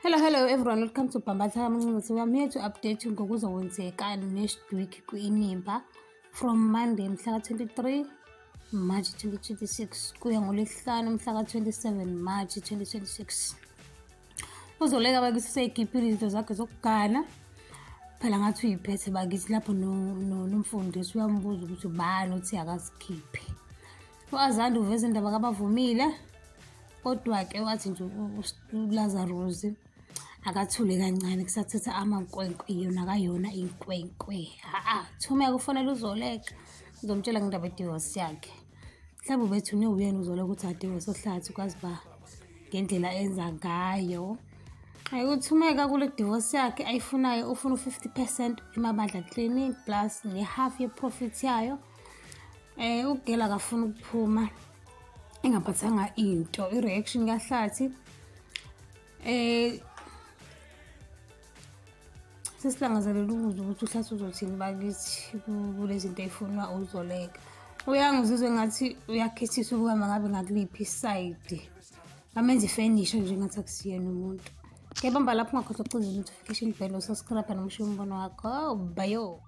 Hello everyone, welcome to Bambatha Mncinci. I'm here to update you ngokuzokwenzeka next week kwi-Inimba from Monday mhla ka-23 March 2026 kuya ngoLwesihlanu mhla ka-27 March 2026. UZoleka bakithi usey'khiphile izinto zakhe zokugana. Phela ngathi uyiphethe bakithi lapho nomfundisi uyambuza ukuthi ubani uthi akazikhiphe. U-Azanda uveza indaba kabavumile, kodwa-ke wathi nje uLazarus akathule kancane kusathetha amankwenkwe yona akayona inkwenkwe. Thumeka ufonele uZoleka uzomtshela ngendaba yedivosi yakhe. Mhlawumbe ubethune uyena uZoleka ukuthi adivosi ohlathi ukwazi ba ngendlela enza ngayo. Uthumeka kule divosi yakhe ayifunayo ufuna u-50% emabandla clinic plus ne-half ye-profit yayo. Ukugela akafuna ukuphuma engaphathanga into i-reaction kaHlathi sesilangazelela ukuzwa ukuthi uHlathi uzothini bakithi kule zinto ey'funwa uZoleka. Uyangizizwe ngathi uyakhethisa ukuhamba ngabe ngakuliphi isayidi, amenze ifenisha nje ngathi akusiyena umuntu. Kebamba lapho ungakhohlwa ukuciza i-notification bell, usubscribe noma ushiye umbono wakho. Bayo.